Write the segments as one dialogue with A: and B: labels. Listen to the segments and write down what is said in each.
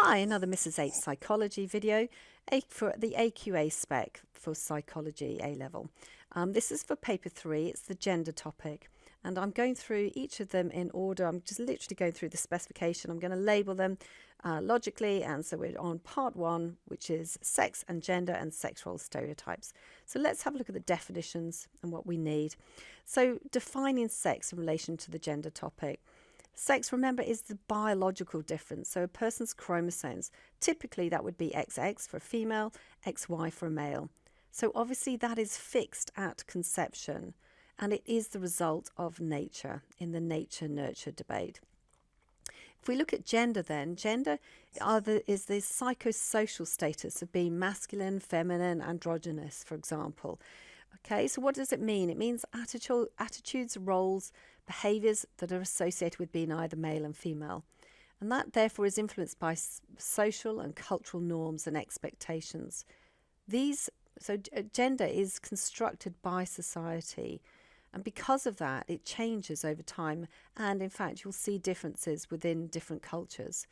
A: Hi, another Mrs. H psychology video for the AQA spec for psychology A-level. This is for paper 3, it's the gender topic, and I'm going through each of them in order. I'm just literally going through the specification. I'm going to label them logically, and so we're on part 1, which is sex and gender and sex role stereotypes. So let's have a look at the definitions and what we need. So defining sex in relation to the gender topic. Sex, remember, is the biological difference. So a person's chromosomes, typically that would be XX for a female, XY for a male. So obviously that is fixed at conception, and it is the result of nature in the nature-nurture debate. If we look at gender then, gender is the psychosocial status of being masculine, feminine, androgynous, for example. Okay, so what does it mean? It means attitudes, roles, behaviours that are associated with being either male and female. And that therefore is influenced by social and cultural norms and expectations. Gender is constructed by society. And because of that, it changes over time. And in fact, you'll see differences within different cultures.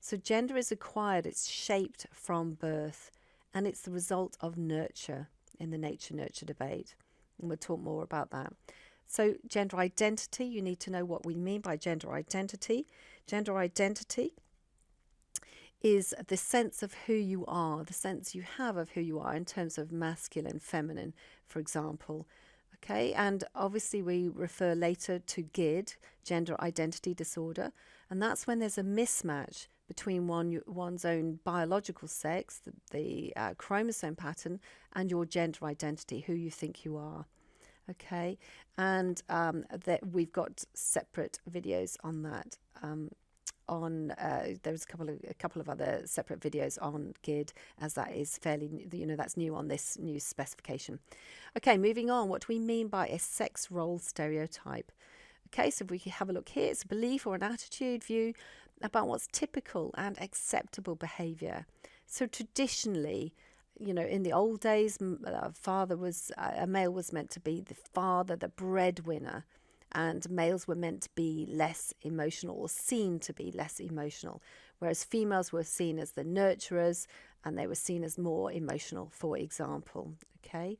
A: So gender is acquired, it's shaped from birth, and it's the result of nurture in the nature-nurture debate. And we'll talk more about that. So gender identity, you need to know what we mean by gender identity. Gender identity is the sense of who you are, the sense you have of who you are in terms of masculine, feminine, for example. Okay, and obviously we refer later to GID, gender identity disorder, and that's when there's a mismatch between one's own biological sex, the chromosome pattern, and your gender identity, who you think you are. Okay, and that we've got separate videos on that. There's a couple of other separate videos on GID, as that is fairly, that's new on this new specification. Okay, moving on. What do we mean by a sex role stereotype? Okay, so if we have a look here, it's a belief or an attitude, view about what's typical and acceptable behaviour. So traditionally, in the old days, a male was meant to be the father, the breadwinner, and males were meant to be less emotional or seen to be less emotional, whereas females were seen as the nurturers and they were seen as more emotional, for example. Okay,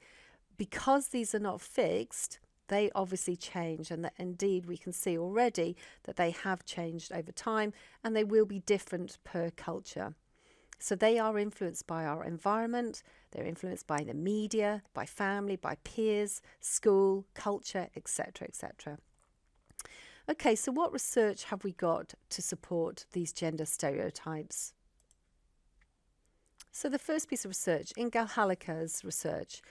A: because these are not fixed, they obviously change, and that indeed we can see already that they have changed over time, and they will be different per culture. So they are influenced by our environment, they're influenced by the media, by family, by peers, school, culture, etc., etc. Okay, so what research have we got to support these gender stereotypes? So the first piece of research, in Galhalika's research,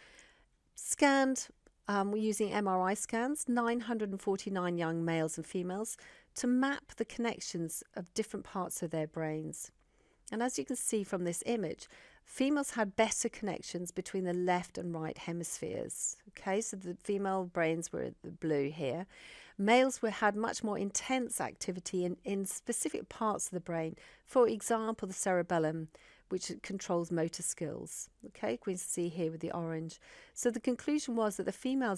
A: scanned, we're using MRI scans, 949 young males and females to map the connections of different parts of their brains. And as you can see from this image, females had better connections between the left and right hemispheres. Okay, so the female brains were the blue here. Males had much more intense activity in specific parts of the brain. For example, the cerebellum, which controls motor skills. Okay, we can see here with the orange. So the conclusion was that the female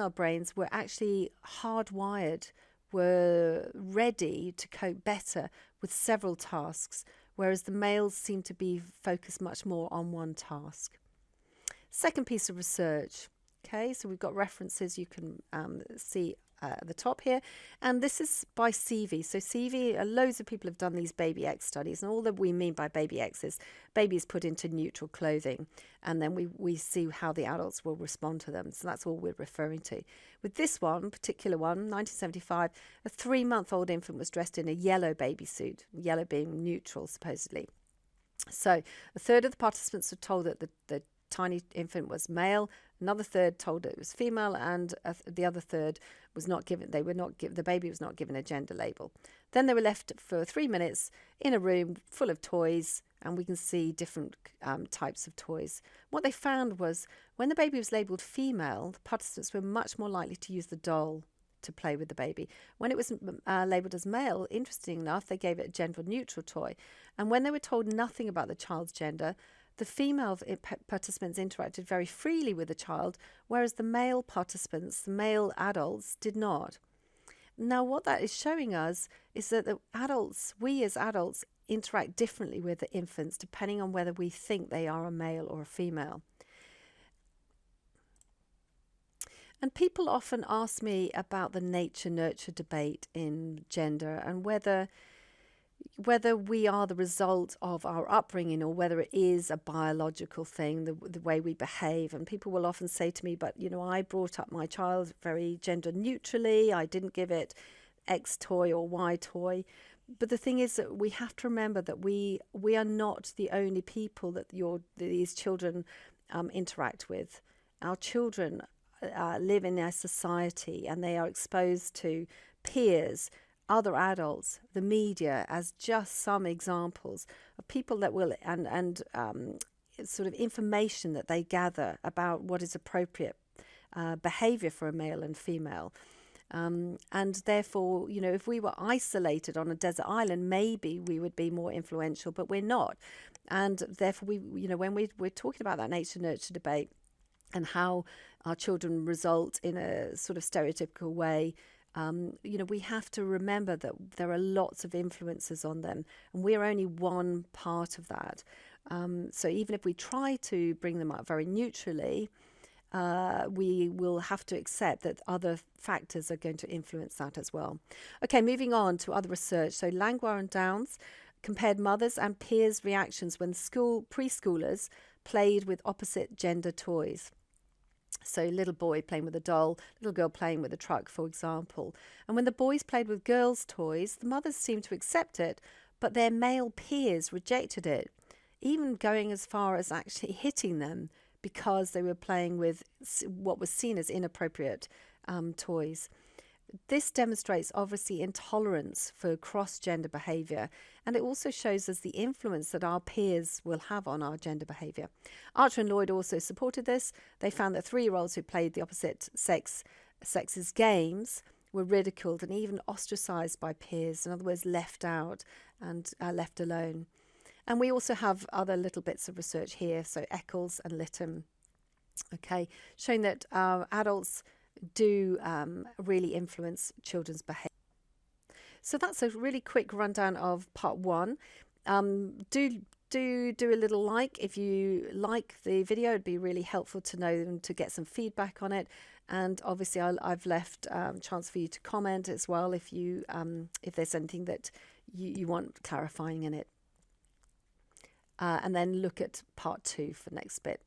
A: brains were actually hardwired, were ready to cope better with several tasks, whereas the males seem to be focused much more on one task. Second piece of research. Okay, so we've got references you can see at the top here, and this is by CV. So CV, loads of people have done these baby X studies, and all that we mean by baby X is babies put into neutral clothing, and then we see how the adults will respond to them. So that's all we're referring to. With this particular one, 1975, a 3-month-old infant was dressed in a yellow baby suit, yellow being neutral supposedly. So a third of the participants were told that the tiny infant was male, another third told it was female, and the other third was not given, the baby was not given a gender label. Then they were left for 3 minutes in a room full of toys, and we can see different types of toys. What they found was when the baby was labelled female, the participants were much more likely to use the doll to play with the baby. When it was labelled as male, interesting enough, they gave it a gender neutral toy. And when they were told nothing about the child's gender, the female participants interacted very freely with the child, whereas the male participants, the male adults, did not. Now, what that is showing us is that we as adults interact differently with the infants depending on whether we think they are a male or a female. And people often ask me about the nature-nurture debate in gender and whether we are the result of our upbringing or whether it is a biological thing, the way we behave. And people will often say to me, but I brought up my child very gender neutrally. I didn't give it X toy or Y toy. But the thing is that we have to remember that we are not the only people that these children interact with. Our children live in a society, and they are exposed to peers, other adults, the media, as just some examples of people that will and sort of information that they gather about what is appropriate behavior for a male and female. And therefore, if we were isolated on a desert island, maybe we would be more influential, but we're not. And therefore, when we're talking about that nature-nurture debate and how our children result in a sort of stereotypical way, we have to remember that there are lots of influences on them, and we're only one part of that. So even if we try to bring them up very neutrally, we will have to accept that other factors are going to influence that as well. Okay, moving on to other research. So Langlois and Downs compared mothers and peers' reactions when preschoolers played with opposite gender toys. So little boy playing with a doll, little girl playing with a truck, for example. And when the boys played with girls' toys, the mothers seemed to accept it, but their male peers rejected it, even going as far as actually hitting them because they were playing with what was seen as inappropriate toys. This demonstrates obviously intolerance for cross-gender behaviour, and it also shows us the influence that our peers will have on our gender behaviour. Archer and Lloyd also supported this. They found that 3-year-olds who played the opposite sex's games were ridiculed and even ostracised by peers, in other words, left out and left alone. And we also have other little bits of research here, so Eccles and Lytton, showing that adults do really influence children's behaviour. So that's a really quick rundown of part 1. Do a little like if you like the video. It'd be really helpful to know and to get some feedback on it. And obviously I've left chance for you to comment as well if there's anything that you want clarifying in it. And then look at part 2 for next bit.